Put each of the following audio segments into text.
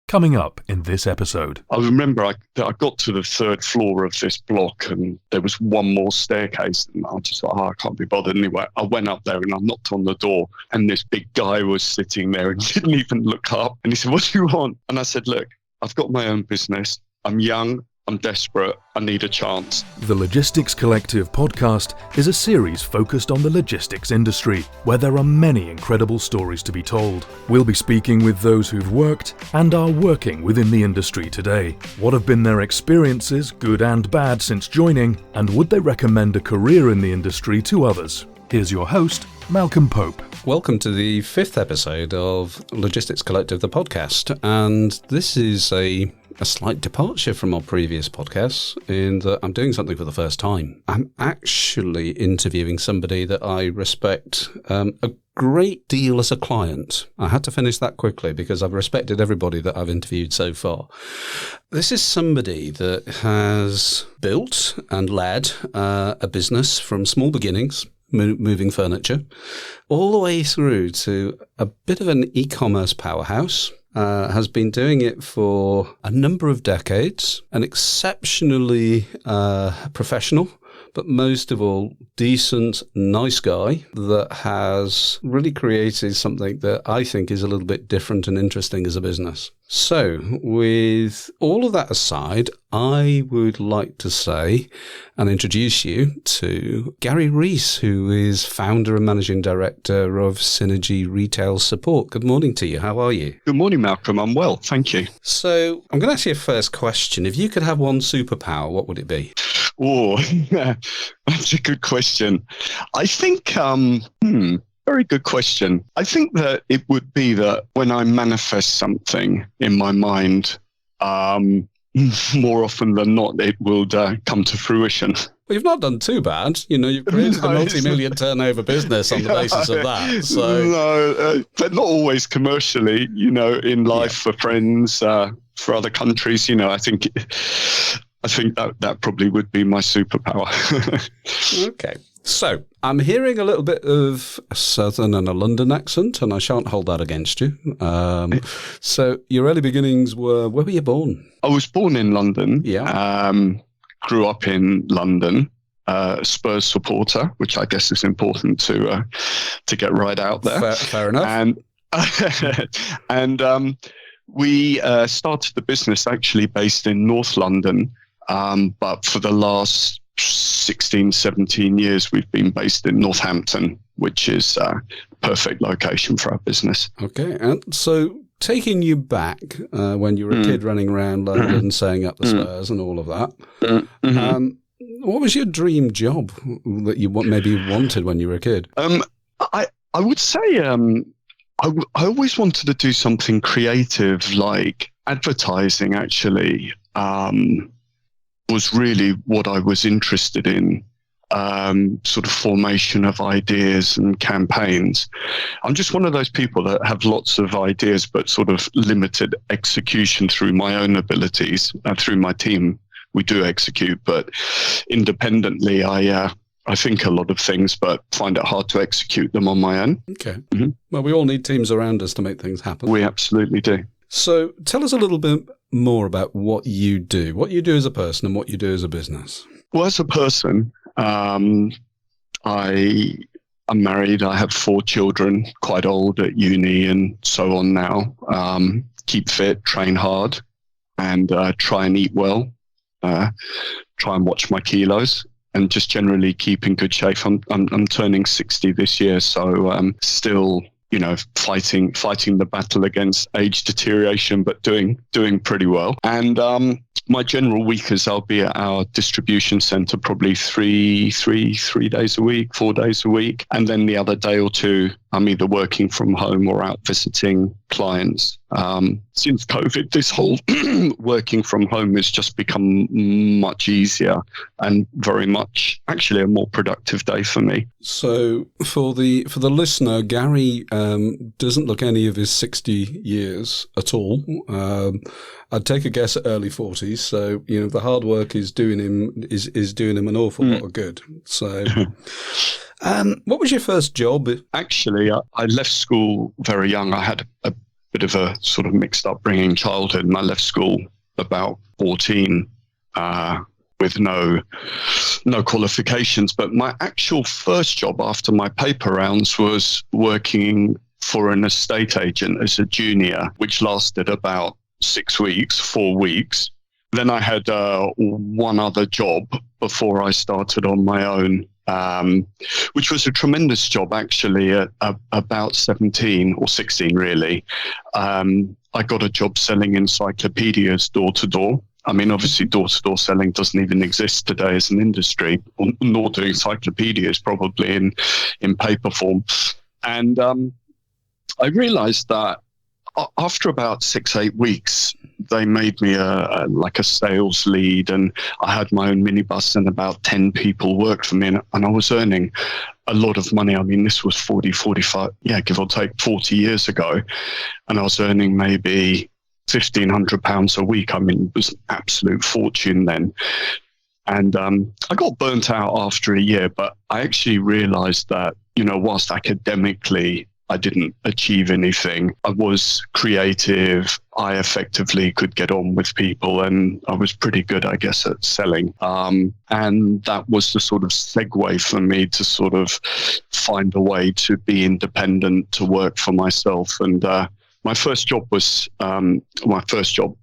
Coming up in this episode. I remember I got to the third floor of this block and there was one more staircase and I just thought, I can't be bothered anyway. I went up there and I knocked on the door and this big guy was sitting there and didn't even look up. And he said, "What do you want?" And I said, "Look, I've got my own business. I'm young. I'm desperate. I need a chance." The Logistics Collective podcast is a series focused on the logistics industry, where there are many incredible stories to be told. We'll be speaking with those who've worked and are working within the industry today. What have been their experiences, good and bad, since joining, and would they recommend a career in the industry to others? Here's your host, Malcolm Pope. Welcome to the 5th episode of Logistics Collective, the podcast. And this is a slight departure from our previous podcasts in that I'm doing something for the first time. I'm actually interviewing somebody that I respect a great deal as a client. I had to finish that quickly because I've respected everybody that I've interviewed so far. This is somebody that has built and led a business from small beginnings, moving furniture, all the way through to a bit of an e-commerce powerhouse. Has been doing it for a number of decades, an exceptionally professional, but most of all, decent, nice guy that has really created something that I think is a little bit different and interesting as a business. So, with all of that aside, I would like to say and introduce you to Gary Rees, who is founder and managing director of Synergy Retail Support. Good morning to you. How are you? Good morning, Malcolm. I'm well, thank you. So, I'm going to ask you a first question. If you could have one superpower, what would it be? Oh, that's a good question. I think, very good question. I think that it would be that when I manifest something in my mind, more often than not, it will come to fruition. Well, you've not done too bad. You know, you've created a multi-million turnover business on the basis of that. So. No, but not always commercially, you know, in life for friends, for other countries, you know, I think that probably would be my superpower. Okay. So I'm hearing a little bit of a Southern and a London accent, and I shan't hold that against you. So your early beginnings where were you born? I was born in London. Yeah. Grew up in London. Spurs supporter, which I guess is important to get right out there. Fair enough. And we started the business actually based in North London. But for the last 16, 17 years, we've been based in Northampton, which is a perfect location for our business. Okay. And so taking you back when you were a kid running around London, saying up the Spurs and all of that, what was your dream job that you maybe wanted when you were a kid? I would say I always wanted to do something creative, like advertising, actually. Was really what I was interested in, sort of formation of ideas and campaigns. I'm just one of those people that have lots of ideas, but sort of limited execution through my own abilities. Through my team, we do execute, but independently, I think a lot of things, but find it hard to execute them on my own. Okay. Mm-hmm. Well, we all need teams around us to make things happen. We absolutely do. So tell us a little bit more about what you do as a person and what you do as a business. Well, as a person, I'm married. I have 4 children, quite old at uni and so on now. Keep fit, train hard, and try and eat well. Try and watch my kilos, and just generally keep in good shape. I'm turning 60 this year, so I'm still, you know, fighting the battle against age deterioration, but doing pretty well. And my general week is I'll be at our distribution center probably 3 days a week, 4 days a week. And then the other day or two, I'm either working from home or out visiting clients. Since COVID, this whole working from home has just become much easier and very much actually a more productive day for me. So for the listener, Gary doesn't look any of his 60 years at all. I'd take a guess at early 40s. So, you know, the hard work is doing him an awful lot of good. So what was your first job? Actually, I left school very young. I had a bit of a sort of mixed upbringing childhood, and I left school about 14 with no qualifications. But my actual first job after my paper rounds was working for an estate agent as a junior, which lasted about 4 weeks. Then I had one other job before I started on my own, which was a tremendous job, actually, at about 17 or 16, really. I got a job selling encyclopedias door to door. I mean, obviously, door-to-door selling doesn't even exist today as an industry, nor do encyclopedias, probably in paper form. And I realized that after about 6-8 weeks, they made me like a sales lead, and I had my own minibus, and about 10 people worked for me, and I was earning a lot of money. I mean, this was 45, give or take 40 years ago, and I was earning maybe £1,500 a week. I mean, it was an absolute fortune then. And I got burnt out after a year, but I actually realized that, whilst academically I didn't achieve anything, I was creative. I effectively could get on with people, and I was pretty good, I guess, at selling. And that was the sort of segue for me to sort of find a way to be independent, to work for myself. And my first job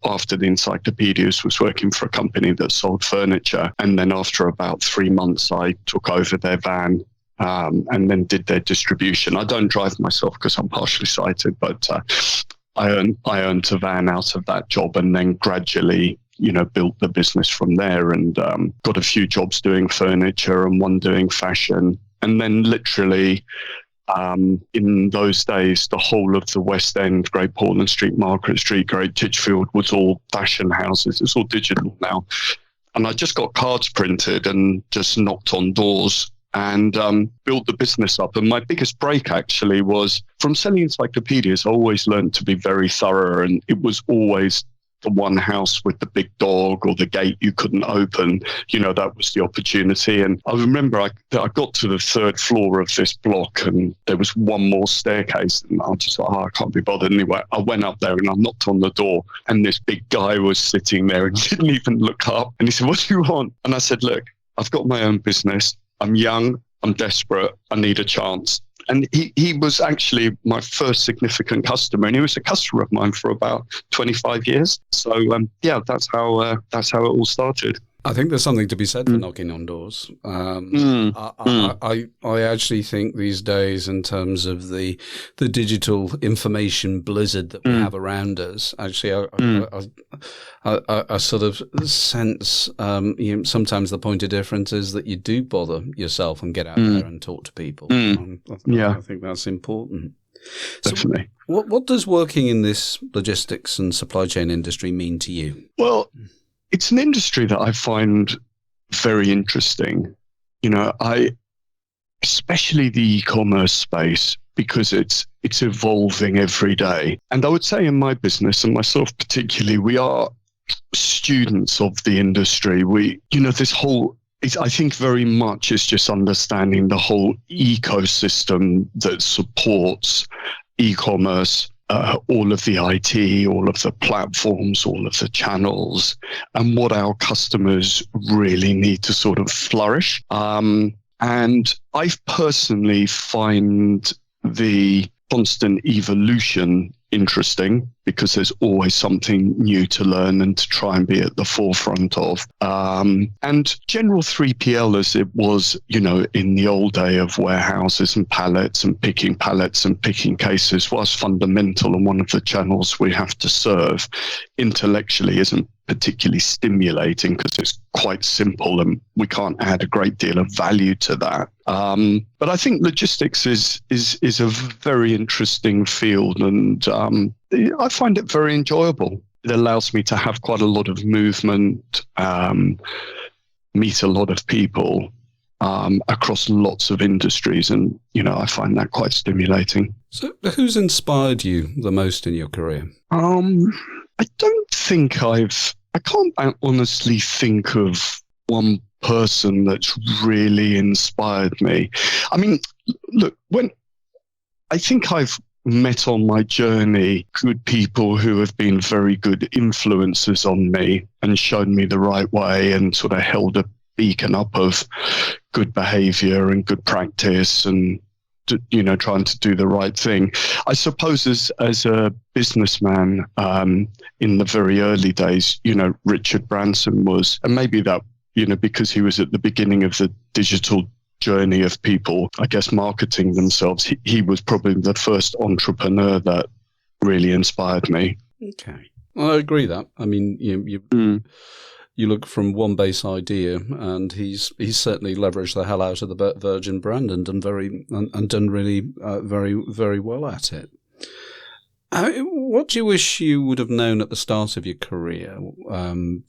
after the encyclopedias was working for a company that sold furniture. And then after about 3 months, I took over their van and then did their distribution. I don't drive myself because I'm partially sighted, but I earned a van out of that job, and then gradually, built the business from there, and got a few jobs doing furniture and one doing fashion. And then literally, in those days, the whole of the West End, Great Portland Street, Margaret Street, Great Titchfield was all fashion houses. It's all digital now. And I just got cards printed and just knocked on doors and built the business up. And my biggest break actually was from selling encyclopedias. I always learned to be very thorough, and it was always the one house with the big dog or the gate you couldn't open. That was the opportunity. And I remember I got to the 3rd floor of this block, and there was one more staircase, and I just thought, I can't be bothered anyway. I went up there and I knocked on the door, and this big guy was sitting there and didn't even look up. And he said, "What do you want?" And I said, "Look, I've got my own business. I'm young, I'm desperate, I need a chance." And he was actually my first significant customer, and he was a customer of mine for about 25 years. So, that's how it all started. I think there's something to be said for knocking on doors. I actually think these days, in terms of the digital information blizzard that we have around us, actually, I sort of sense sometimes the point of difference is that you do bother yourself and get out there and talk to people. I think that's important. Definitely. So what does working in this logistics and supply chain industry mean to you? Well, it's an industry that I find very interesting. Especially the e-commerce space, because it's evolving every day. And I would say in my business, and myself particularly, we are students of the industry. This whole, I think very much is just understanding the whole ecosystem that supports e-commerce. All of the IT, all of the platforms, all of the channels, and what our customers really need to sort of flourish. And I personally find the constant evolution interesting, because there's always something new to learn and to try and be at the forefront of. And general 3PL, as it was, in the old day of warehouses and pallets and picking cases, was fundamental, and one of the channels we have to serve. Intellectually isn't particularly stimulating because it's quite simple and we can't add a great deal of value to that. But I think logistics is a very interesting field, and I find it very enjoyable. It allows me to have quite a lot of movement, meet a lot of people across lots of industries, and I find that quite stimulating. So who's inspired you the most in your career? I don't think I can't honestly think of one person that's really inspired me. I mean, look, I think I've met on my journey good people who have been very good influences on me and shown me the right way and sort of held a beacon up of good behavior and good practice and, you know, trying to do the right thing. I suppose as a businessman in the very early days, you know, Richard Branson was, and maybe that, you know, because he was at the beginning of the digital journey of people, I guess, marketing themselves, he was probably the first entrepreneur that really inspired me. Okay. Well, I agree that. I mean, you look from one base idea, and he's certainly leveraged the hell out of the Virgin brand and done really very, very well at it. What do you wish you would have known at the start of your career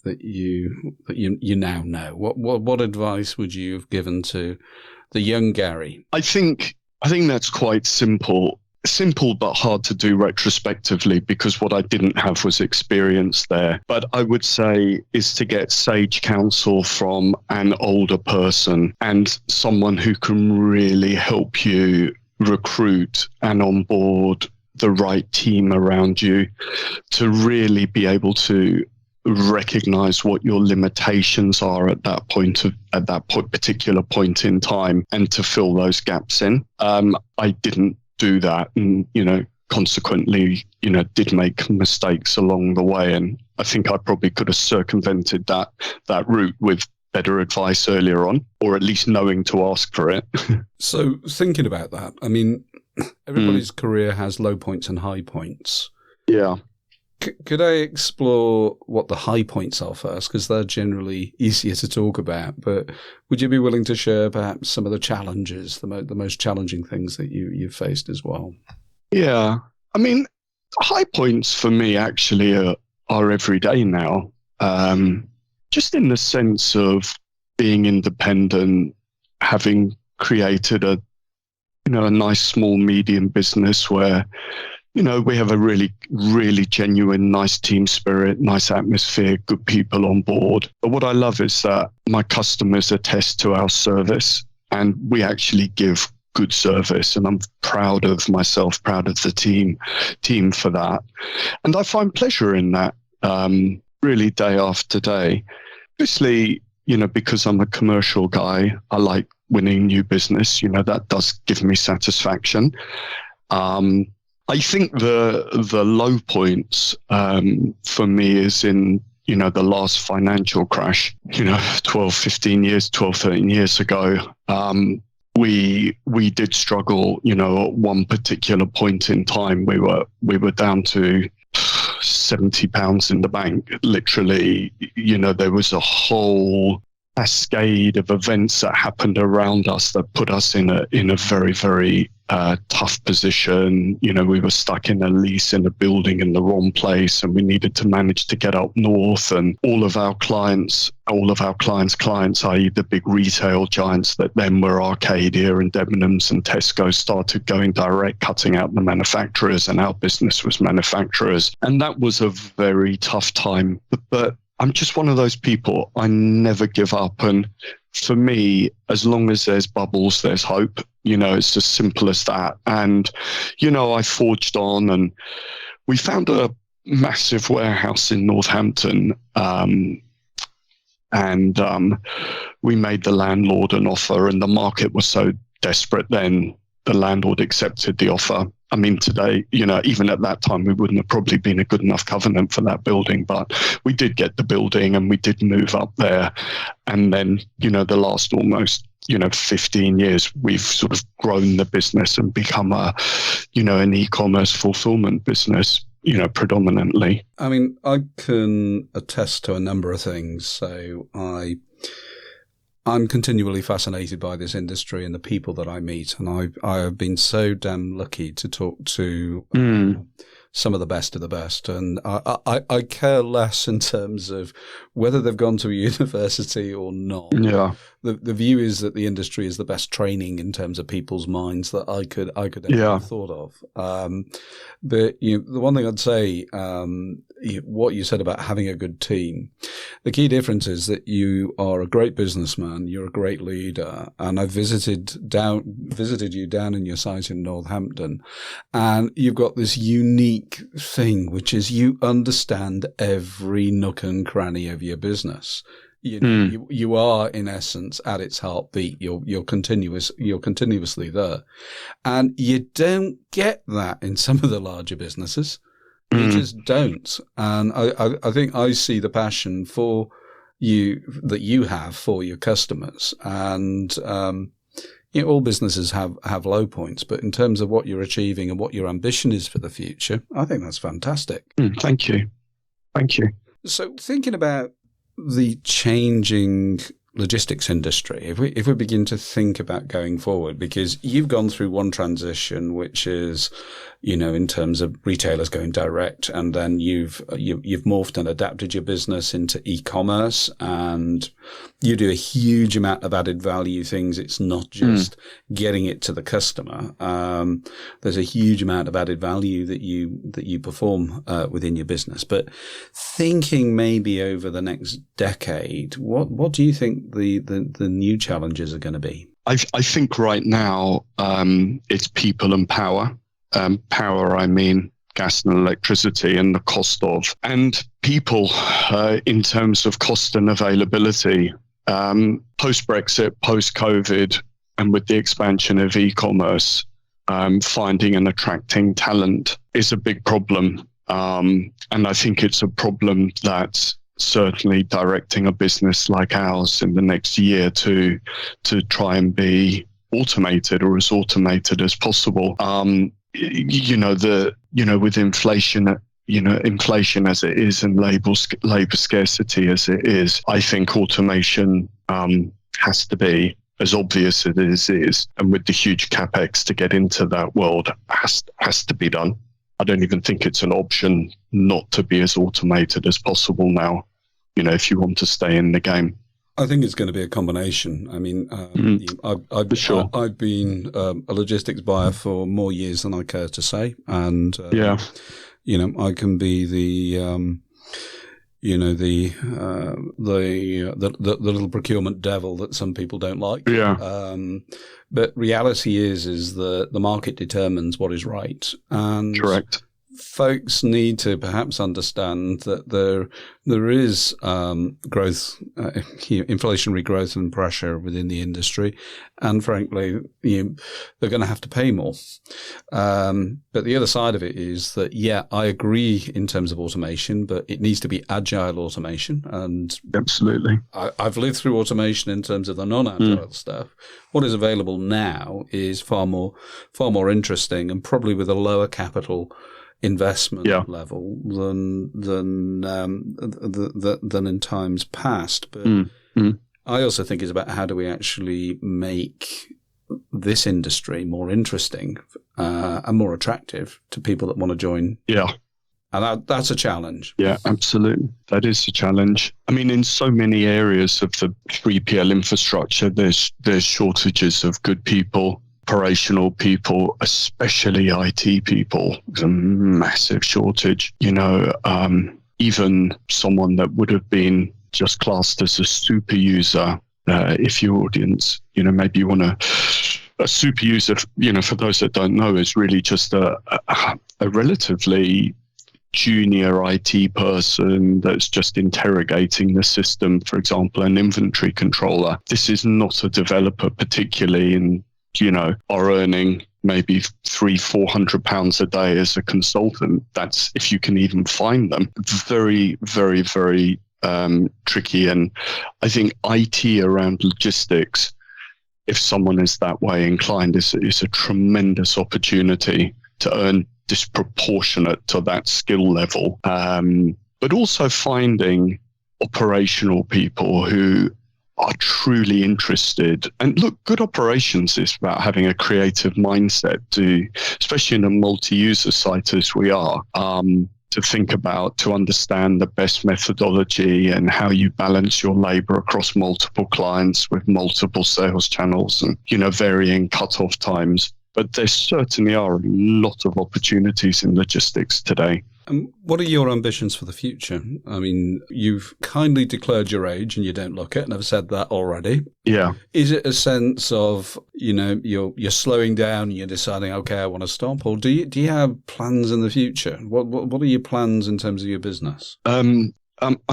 that you now know? What advice would you have given to the young Gary? I think that's quite simple but hard to do retrospectively, because what I didn't have was experience there. But I would say is to get sage counsel from an older person and someone who can really help you recruit and onboard the right team around you to really be able to recognize what your limitations are at that particular point in time and to fill those gaps in. I didn't do that, and, you know, consequently, you know, did make mistakes along the way. And I think I probably could have circumvented that route with better advice earlier on, or at least knowing to ask for it. So thinking about that, I mean, everybody's career has low points and high points. Yeah. Could I explore what the high points are first? Because they're generally easier to talk about. But would you be willing to share perhaps some of the challenges, the most challenging things that you've faced as well? Yeah. I mean, high points for me actually are every day now. Just in the sense of being independent, having created a nice small medium business where, you know, we have a really, really genuine, nice team spirit, nice atmosphere, good people on board. But what I love is that my customers attest to our service, and we actually give good service. And I'm proud of myself, proud of the team for that. And I find pleasure in that, really day after day. Obviously, you know, because I'm a commercial guy, I like winning new business. You know, that does give me satisfaction. I think the low points for me is in, you know, the last financial crash, you know, 13 years ago. We did struggle, you know, at one particular point in time. We were down to £70 in the bank. Literally, you know, there was a whole cascade of events that happened around us that put us in a very, very tough position. You know, we were stuck in a lease in a building in the wrong place, and we needed to manage to get up north. And all of our clients, i.e. the big retail giants that then were Arcadia and Debenhams and Tesco, started going direct, cutting out the manufacturers, and our business was manufacturers. And that was a very tough time. But I'm just one of those people. I never give up. And for me, as long as there's bubbles, there's hope. You know, it's as simple as that. And, you know, I forged on, and we found a massive warehouse in Northampton. And we made the landlord an offer, and the market was so desperate then, the landlord accepted the offer. I mean, today, you know, even at that time, we wouldn't have probably been a good enough covenant for that building, but we did get the building and we did move up there. And then, you know, the last almost, you know, 15 years, we've sort of grown the business and become an e-commerce fulfillment business, you know, predominantly. I mean, I can attest to a number of things. So I'm continually fascinated by this industry and the people that I meet. And I have been so damn lucky to talk to some of the best of the best. And I care less in terms of whether they've gone to a university or not. Yeah. the view is that the industry is the best training in terms of people's minds that I could ever have thought of. But the one thing I'd say, what you said about having a good team, the key difference is that you are a great businessman, you're a great leader, and I visited you down in your site in Northampton, and you've got this unique thing, which is you understand every nook and cranny of your business. You are, in essence, at its heartbeat. You're continuously there, and you don't get that in some of the larger businesses. You just don't. And I think I see the passion for that you have for your customers, and all businesses have low points, but in terms of what you're achieving and what your ambition is for the future, I think that's fantastic. Thank you. So, thinking about the changing logistics industry, if we begin to think about going forward, because you've gone through one transition, which is, in terms of retailers going direct, and then you've morphed and adapted your business into e-commerce, and you do a huge amount of added value things. It's not just getting it to the customer. There's a huge amount of added value that you perform within your business. But thinking maybe over the next decade, what do you think the new challenges are going to be? I think right now it's people and power. Power, I mean gas and electricity and the cost of, and people in terms of cost and availability. Post-Brexit, post-COVID, and with the expansion of e-commerce, finding and attracting talent is a big problem. And I think it's a problem that certainly directing a business like ours in the next year to try and be automated or as automated as possible. With inflation, inflation as it is and labor scarcity as it is, I think automation has to be as obvious as it is, and with the huge capex to get into that world has to be done. I don't even think it's an option not to be as automated as possible now, if you want to stay in the game. I think it's going to be a combination. I mean, I've been a logistics buyer for more years than I care to say, and I can be the little procurement devil that some people don't like. Yeah. But reality is that the market determines what is right, and correct. Folks need to perhaps understand that there is growth, inflationary growth and pressure within the industry, and frankly, they're going to have to pay more. But the other side of it is that, I agree in terms of automation, but it needs to be agile automation. And absolutely, I've lived through automation in terms of the non-agile stuff. What is available now is far more interesting, and probably with a lower capital investment level than in times past. But I also think it's about how do we actually make this industry more interesting and more attractive to people that want to join. Yeah. And that's a challenge. Yeah, absolutely. That is a challenge. I mean, in so many areas of the 3PL infrastructure, there's shortages of good people, operational people, especially IT people. There's a massive shortage. Even someone that would have been just classed as a super user, if your audience, maybe you want a super user, for those that don't know, is really just a relatively junior IT person that's just interrogating the system, for example, an inventory controller. This is not a developer particularly, and are earning maybe £300-400 a day as a consultant. That's if you can even find them. Very, very, very tricky. And I think IT around logistics, if someone is that way inclined, is a tremendous opportunity to earn disproportionate to that skill level. But also finding operational people who are truly interested. And look, good operations is about having a creative mindset, especially in a multi-user site as we are. to think about, to understand the best methodology and how you balance your labor across multiple clients with multiple sales channels and, varying cutoff times. But there certainly are a lot of opportunities in logistics today. And what are your ambitions for the future? I mean, you've kindly declared your age and you don't look it, and I've said that already. Yeah. Is it a sense of, you're slowing down and you're deciding, okay, I want to stop? Or do you have plans in the future? What are your plans in terms of your business? I'm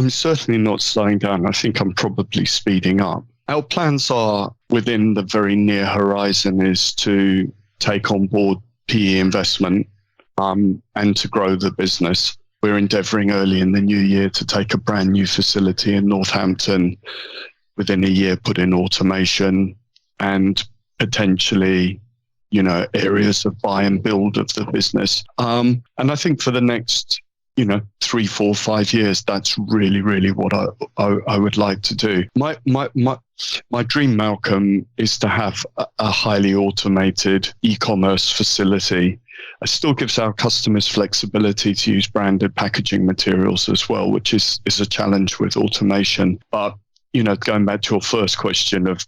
certainly not slowing down. I think I'm probably speeding up. Our plans are within the very near horizon is to take on board PE investment and to grow the business. We're endeavouring early in the new year to take a brand new facility in Northampton, within a year put in automation and potentially, areas of buy and build of the business. And I think for the next, 3, 4, 5 years, that's really, really what I would like to do. My dream, Malcolm, is to have a highly automated e-commerce facility. It still gives our customers flexibility to use branded packaging materials as well, which is a challenge with automation. But, going back to your first question of,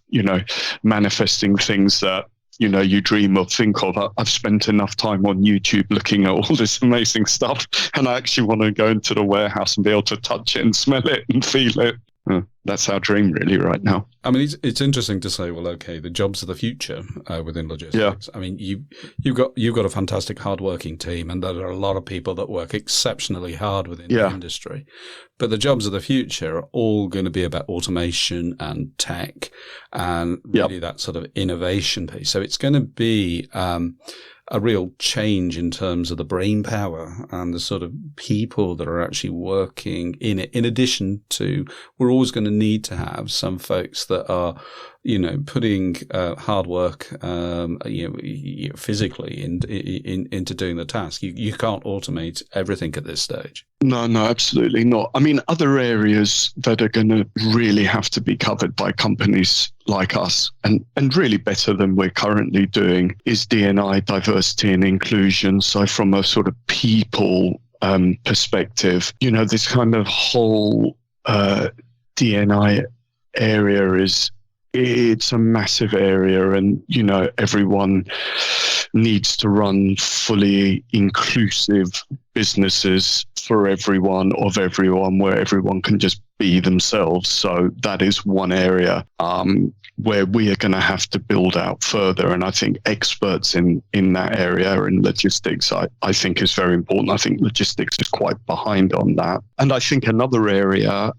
manifesting things that, you dream of, think of. I've spent enough time on YouTube looking at all this amazing stuff, and I actually want to go into the warehouse and be able to touch it and smell it and feel it. That's our dream, really, right now. I mean, it's interesting to say, well, okay, the jobs of the future within logistics. Yeah. I mean, you've got a fantastic, hardworking team, and there are a lot of people that work exceptionally hard within the industry. But the jobs of the future are all going to be about automation and tech, and really that sort of innovation piece. So it's going to be a real change in terms of the brain power and the sort of people that are actually working in it. In addition to, we're always going to need to have some folks that are, putting hard work, physically into doing the task. You can't automate everything at this stage. No, absolutely not. I mean, other areas that are going to really have to be covered by companies like us and really better than we're currently doing is D&I, diversity and inclusion. So from a sort of people perspective, this kind of whole D&I area it's a massive area, and everyone needs to run fully inclusive businesses for everyone, where everyone can just be themselves. So that is one area where we are going to have to build out further. And I think experts in that area, in logistics, I think is very important. I think logistics is quite behind on that. And I think another area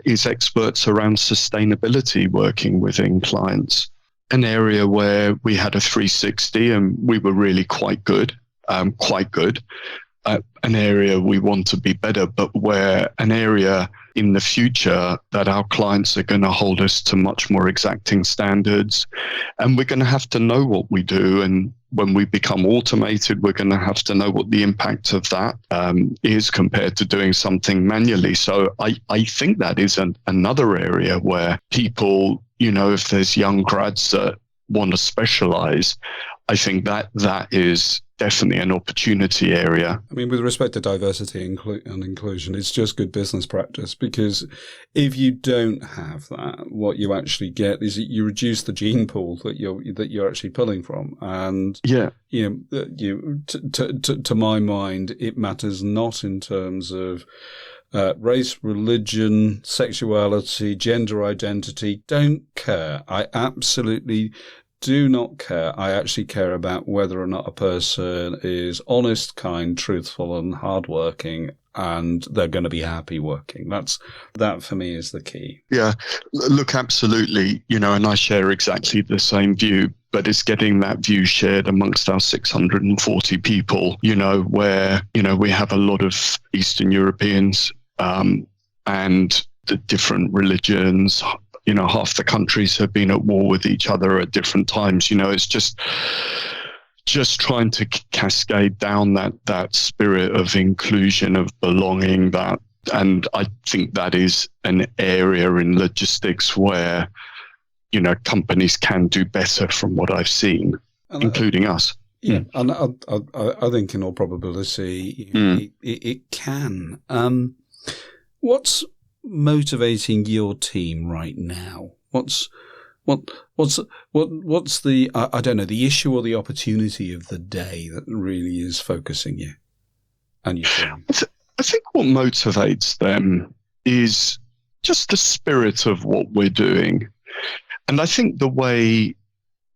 is experts around sustainability working within clients. An area where we had a 360 and we were really quite good. An area we want to be better, but where an area in the future that our clients are going to hold us to much more exacting standards, and we're going to have to know what we do. And when we become automated, we're going to have to know what the impact of that is compared to doing something manually. So I think that is another area where people, if there's young grads that want to specialize, I think that is definitely an opportunity area. I mean, with respect to diversity and inclusion, it's just good business practice, because if you don't have that, what you actually get is that you reduce the gene pool that you're actually pulling from. And to my mind, it matters not in terms of race, religion, sexuality, gender identity. Don't care. I absolutely do not care. I actually care about whether or not a person is honest, kind, truthful, and hardworking, and they're going to be happy working. That for me is the key. Yeah, look, absolutely. And I share exactly the same view, but it's getting that view shared amongst our 640 people, where, we have a lot of Eastern Europeans, and the different religions. Half the countries have been at war with each other at different times. It's just trying to cascade down that spirit of inclusion, of belonging, and I think that is an area in logistics where, companies can do better from what I've seen, including us. Yeah, and I think in all probability it can. What's motivating your team right now? What's the I don't know, the issue or the opportunity of the day that really is focusing you and your team? I think what motivates them is just the spirit of what we're doing, and I think the way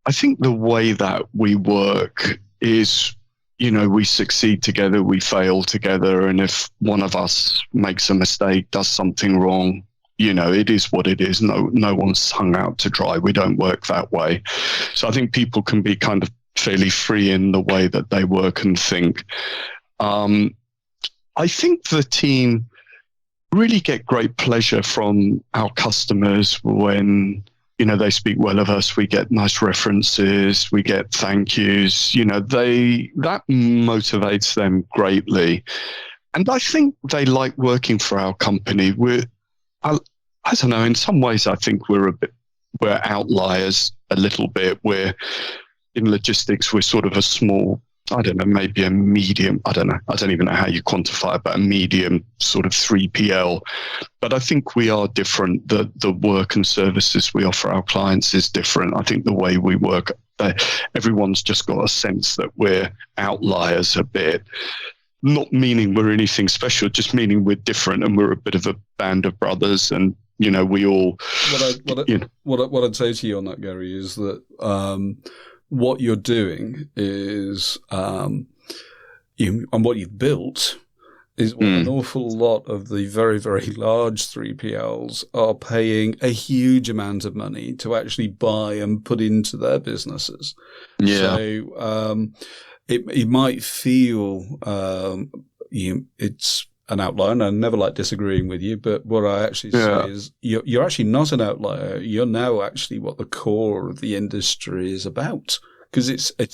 that we work is, we succeed together, we fail together. And if one of us makes a mistake, does something wrong, it is what it is. No one's hung out to dry. We don't work that way. So I think people can be kind of fairly free in the way that they work and think. I think the team really get great pleasure from our customers when they speak well of us. We get nice references. We get thank yous. That motivates them greatly. And I think they like working for our company. I don't know, in some ways, I think we're outliers a little bit. In logistics, we're sort of a small, I don't know, maybe a medium, I don't even know how you quantify it, but a medium sort of 3PL. But I think we are different. The work and services we offer our clients is different. I think the way we work, everyone's just got a sense that we're outliers a bit. Not meaning we're anything special, just meaning we're different and we're a bit of a band of brothers. And, we all... What I'd say to you on that, Gary, is that... what you're doing is, and what you've built is what an awful lot of the very, very large 3PLs are paying a huge amount of money to actually buy and put into their businesses. Yeah. So it might feel it's an outlier, and I never like disagreeing with you, but what I actually say is you're actually not an outlier. You're now actually what the core of the industry is about, because it's a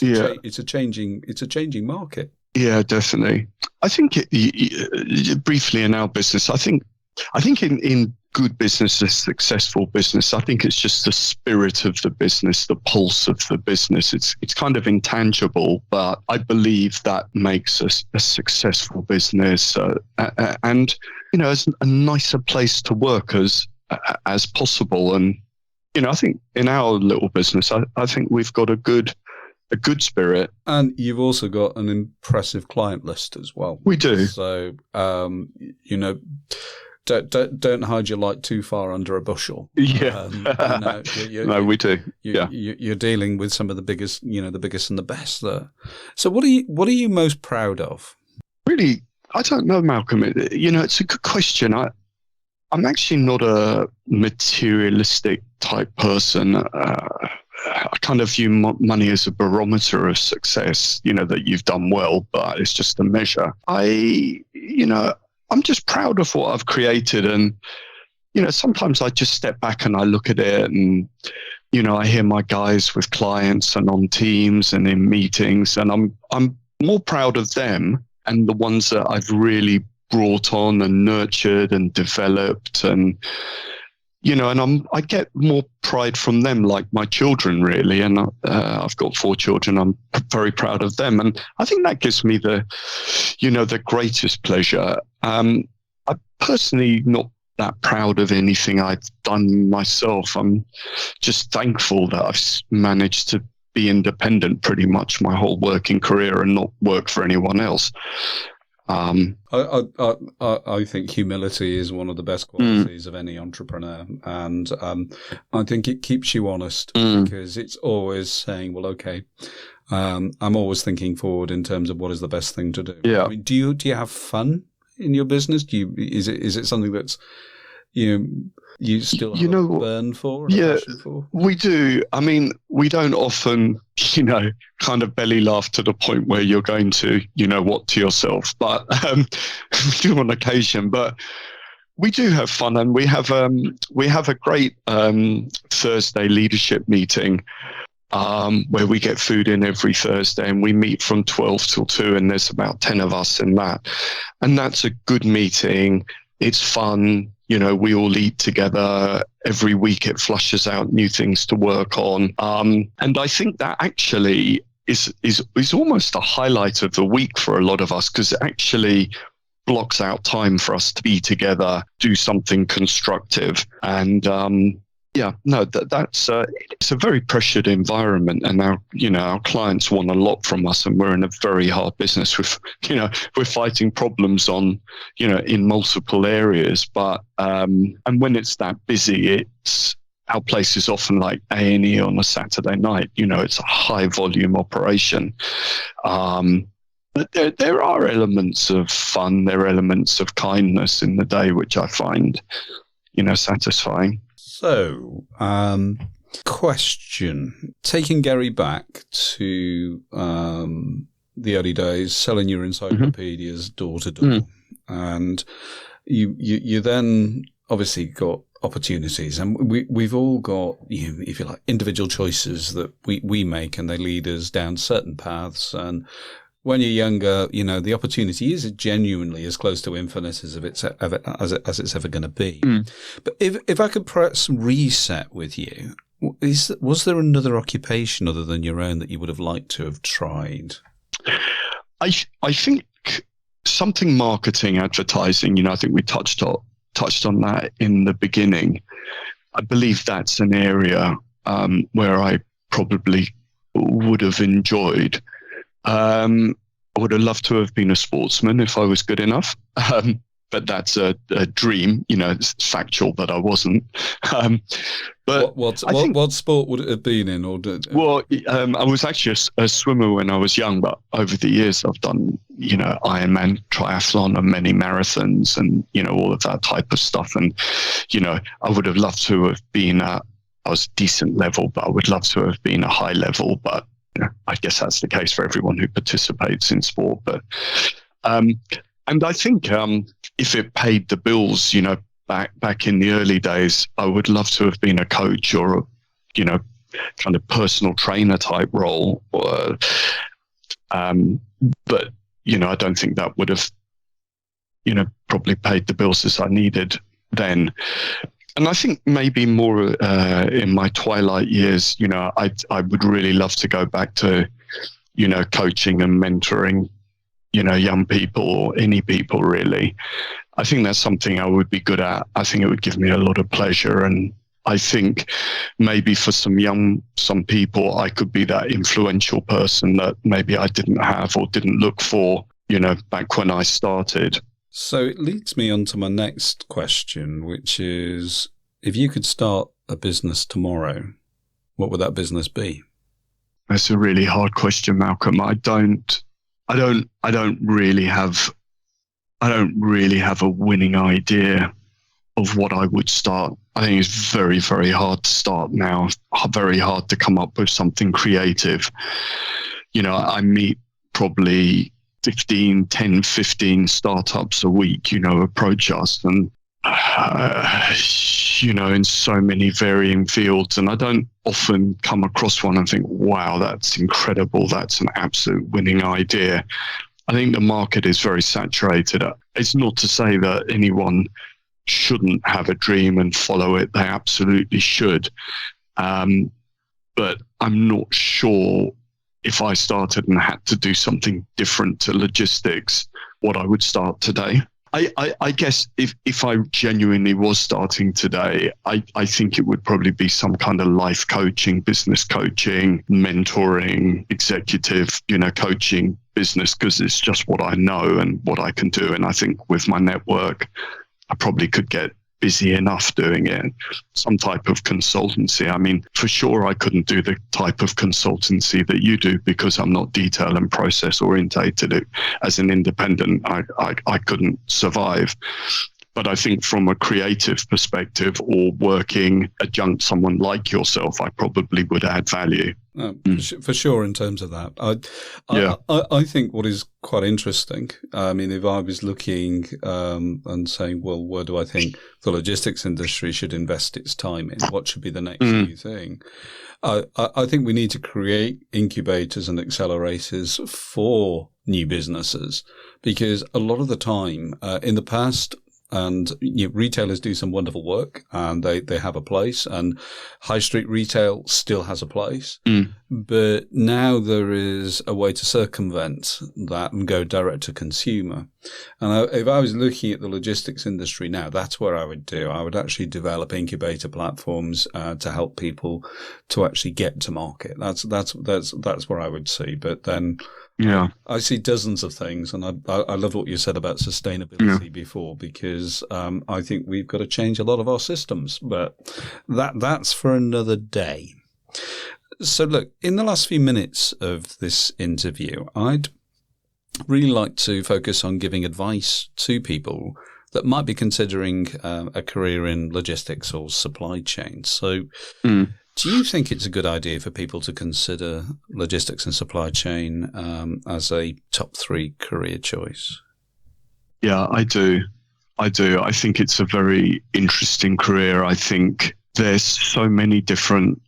changing market. Yeah, definitely. I think briefly in our business, I think in good business, a successful business, I think it's just the spirit of the business, the pulse of the business. It's kind of intangible, but I believe that makes us a successful business, and as a nicer place to work as possible. And I think in our little business, I think we've got a good spirit. And you've also got an impressive client list as well. We do. So, don't hide your light too far under a bushel. Yeah. No, we do. You're dealing with some of the biggest, the biggest and the best there. So what are you most proud of? Really, I don't know, Malcolm. It's a good question. I'm actually not a materialistic type person. I kind of view money as a barometer of success, that you've done well, but it's just a measure. I'm just proud of what I've created. And, sometimes I just step back and I look at it and, I hear my guys with clients and on teams and in meetings, and I'm more proud of them and the ones that I've really brought on and nurtured and developed, and and I get more pride from them, like my children, really. And I've got 4 children. I'm very proud of them, and I think that gives me the greatest pleasure. I'm personally not that proud of anything I've done myself. I'm just thankful that I've managed to be independent pretty much my whole working career and not work for anyone else. I think humility is one of the best qualities of any entrepreneur, and I think it keeps you honest, because it's always saying, well, okay, I'm always thinking forward in terms of what is the best thing to do. Yeah. I mean, do you have fun in your business? Is it something that's you still have a burn for? Yeah, we do. I mean, we don't often, kind of belly laugh to the point where you're going to, what to yourself, but we do on occasion. But we do have fun, and we have a great Thursday leadership meeting where we get food in every Thursday, and we meet from 12 till 2, and there's about 10 of us in that. And that's a good meeting. It's fun. We all eat together. Every week it flushes out new things to work on. And I think that actually is almost a highlight of the week for a lot of us, because it actually blocks out time for us to be together, do something constructive. And that's it's a very pressured environment, and our clients want a lot from us, and we're in a very hard business with, we're fighting problems on, in multiple areas. But and when it's that busy, our place is often like A&E on a Saturday night. It's a high volume operation. But there are elements of fun, there are elements of kindness in the day, which I find, satisfying. So, question. Taking Gary back to the early days, selling your encyclopedias door to door, and you then obviously got opportunities, and we've all got, if you like, individual choices that we make, and they lead us down certain paths. And when you're younger, the opportunity is genuinely as close to infinite as it's ever going to be. But if I could perhaps reset with you, was there another occupation other than your own that you would have liked to have tried? I think something marketing, advertising. I think we touched on that in the beginning. I believe that's an area where I probably would have enjoyed. I would have loved to have been a sportsman if I was good enough, but that's a dream. It's factual that I wasn't. But what sport would it have been in? I was actually a swimmer when I was young, but over the years I've done, Ironman, triathlon, and many marathons, and all of that type of stuff. And I would have loved to have been I was decent level, but I would love to have been a high level. But I guess that's the case for everyone who participates in sport. But and I think if it paid the bills, back in the early days, I would love to have been a coach or a, kind of personal trainer type role. But I don't think that would have, probably paid the bills as I needed then. And I think maybe more in my twilight years, I would really love to go back to, coaching and mentoring, young people or any people really. I think that's something I would be good at. I think it would give me a lot of pleasure. And I think maybe for some people, I could be that influential person that maybe I didn't have or didn't look for, back when I started. So it leads me on to my next question, which is, if you could start a business tomorrow, what would that business be? That's a really hard question, Malcolm. I don't really have a winning idea of what I would start. I think it's very, very hard to start now. Very hard to come up with something creative. I meet probably 15 startups a week, approach us, and in so many varying fields. And I don't often come across one and think, wow, that's incredible. That's an absolute winning idea. I think the market is very saturated. It's not to say that anyone shouldn't have a dream and follow it. They absolutely should. But I'm not sure if I started and had to do something different to logistics, what I would start today. I guess if I genuinely was starting today, I think it would probably be some kind of life coaching, business coaching, mentoring, executive, coaching business, because it's just what I know and what I can do. And I think with my network, I probably could get busy enough doing it. Some type of consultancy. I mean, for sure, I couldn't do the type of consultancy that you do because I'm not detail and process orientated. As an independent, I couldn't survive. But I think from a creative perspective or working adjunct someone like yourself, I probably would add value. For sure, in terms of that. I think what is quite interesting, I mean, if I was looking and saying, well, where do I think the logistics industry should invest its time in? What should be the next new thing? I think we need to create incubators and accelerators for new businesses, because a lot of the time in the past, And retailers do some wonderful work, and they have a place, and high street retail still has a place. But now there is a way to circumvent that and go direct to consumer. And if I was looking at the logistics industry now, that's what I would do. I would actually develop incubator platforms to help people to actually get to market. That's what I would see. But then I see dozens of things, and I love what you said about sustainability before, because I think we've got to change a lot of our systems. But that's for another day. So look, in the last few minutes of this interview, I'd really like to focus on giving advice to people that might be considering a career in logistics or supply chain. So do you think it's a good idea for people to consider logistics and supply chain as a top 3 career choice? Yeah, I do. I think it's a very interesting career. I think there's so many different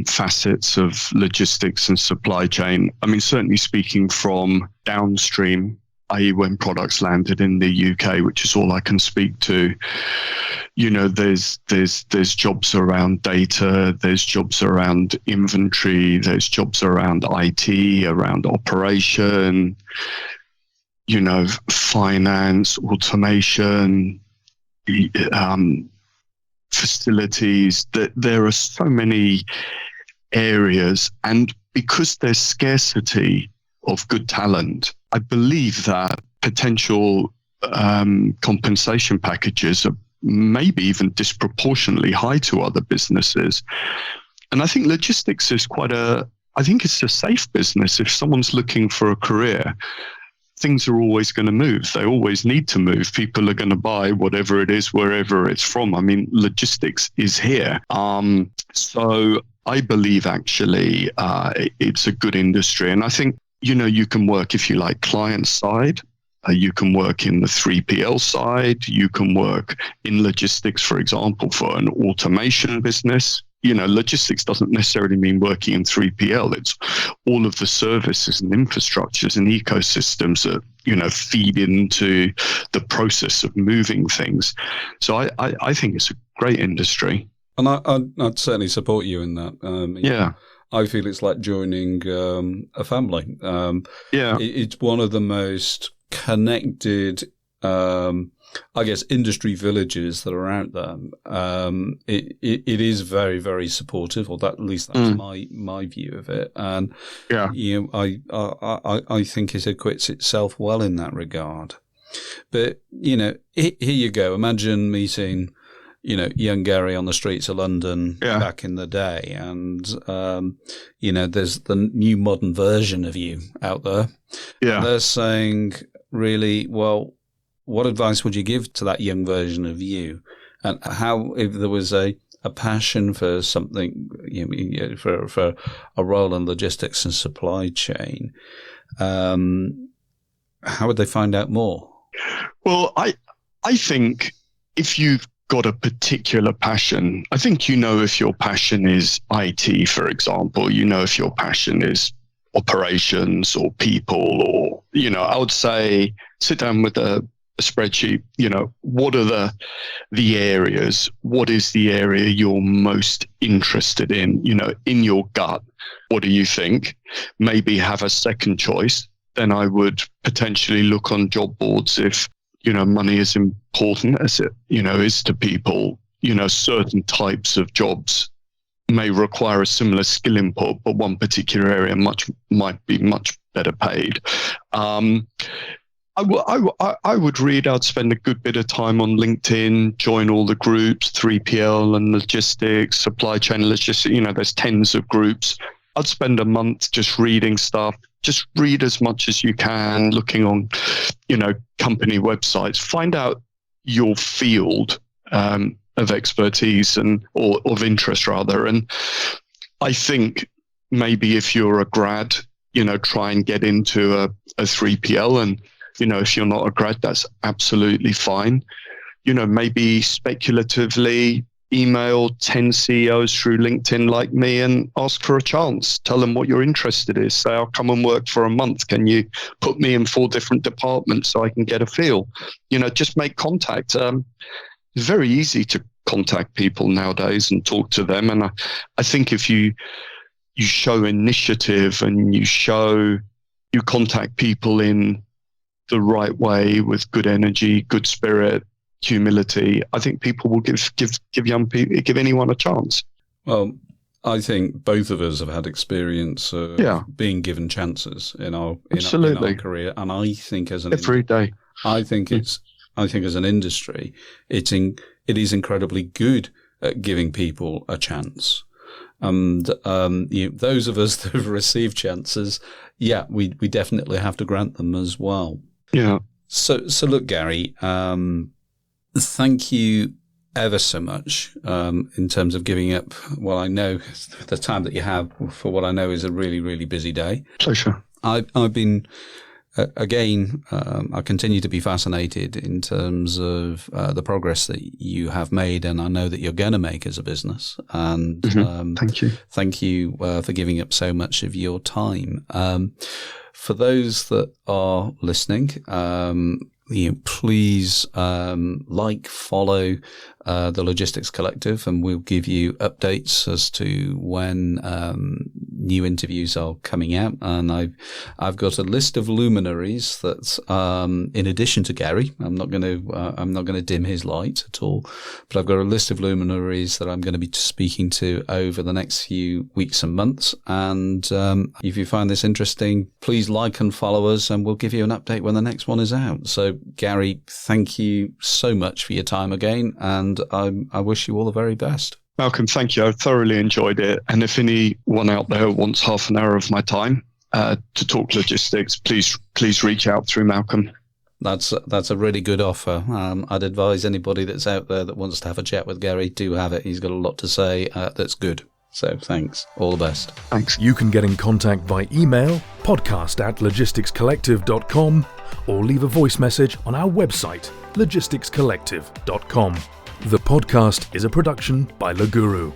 facets of logistics and supply chain. I mean, certainly speaking from downstream, i.e. when products landed in the UK, which is all I can speak to, there's jobs around data, there's jobs around inventory, there's jobs around IT, around operation, finance, automation, facilities. That there are so many areas, and because there's scarcity of good talent, I believe that potential compensation packages are maybe even disproportionately high to other businesses. And I think logistics is I think it's a safe business. If someone's looking for a career, things are always going to move. They always need to move. People are going to buy whatever it is, wherever it's from. I mean, logistics is here. So I believe actually it's a good industry. And I think, you can work, if you like, client side. You can work in the 3PL side. You can work in logistics, for example, for an automation business. Logistics doesn't necessarily mean working in 3PL. It's all of the services and infrastructures and ecosystems that, feed into the process of moving things. So I think it's a great industry. And I'd certainly support you in that. I feel it's like joining a family. It's one of the most connected, industry villages that are out there. It is very, very supportive, or at least that's my view of it. And I think it acquits itself well in that regard. But here you go. Imagine meeting young Gary on the streets of London back in the day, and there's the new modern version of you out there. And they're saying, really, well, what advice would you give to that young version of you? And how, if there was a passion for something, for a role in logistics and supply chain, how would they find out more? Well, I think if you've got a particular passion, I think if your passion is IT, for example, if your passion is operations or people, or I would say sit down with a spreadsheet. What are the areas? What is the area you're most interested in? In your gut, what do you think? Maybe have a second choice. Then I would potentially look on job boards if money is important as it is to people. Certain types of jobs may require a similar skill input, but one particular area might be much better paid. I would read. I'd spend a good bit of time on LinkedIn, join all the groups, 3PL and logistics, supply chain logistics. There's tens of groups. I'd spend a month just reading stuff. Just read as much as you can, looking on, company websites. Find out your field of expertise or of interest, rather. And I think maybe if you're a grad, try and get into a 3PL. And, if you're not a grad, that's absolutely fine. Maybe speculatively, email 10 CEOs through LinkedIn like me and ask for a chance. Tell them what you're interested in. Say, I'll come and work for a month. Can you put me in 4 different departments so I can get a feel? Just make contact. It's very easy to contact people nowadays and talk to them. And I think if you show initiative and you contact people in the right way with good energy, good spirit, humility, I think people will give anyone a chance. Well, I think both of us have had experience of being given chances in our career, and I think as every day, I think as an industry, it is incredibly good at giving people a chance. And those of us that have received chances, we definitely have to grant them as well. Yeah. So look, Gary, thank you ever so much in terms of giving up what I know the time that you have for what I know is a really, really busy day. Pleasure. I've been I continue to be fascinated in terms of the progress that you have made, and I know that you're going to make as a business. And thank you for giving up so much of your time. For those that are listening, please follow the Logistics Collective, and we'll give you updates as to when new interviews are coming out. And I've got a list of luminaries that, in addition to Gary, I'm not going to dim his light at all, but I've got a list of luminaries that I'm going to be speaking to over the next few weeks and months. And if you find this interesting, please like and follow us, and we'll give you an update when the next one is out. So, Gary, thank you so much for your time again, and I wish you all the very best. Malcolm, thank you. I thoroughly enjoyed it. And if anyone out there wants half an hour of my time to talk logistics, please reach out through Malcolm. That's a really good offer. I'd advise anybody that's out there that wants to have a chat with Gary to have it. He's got a lot to say that's good. So thanks. All the best. Thanks. You can get in contact by email, podcast@logisticscollective.com, or leave a voice message on our website, logisticscollective.com. The podcast is a production by Le Guru.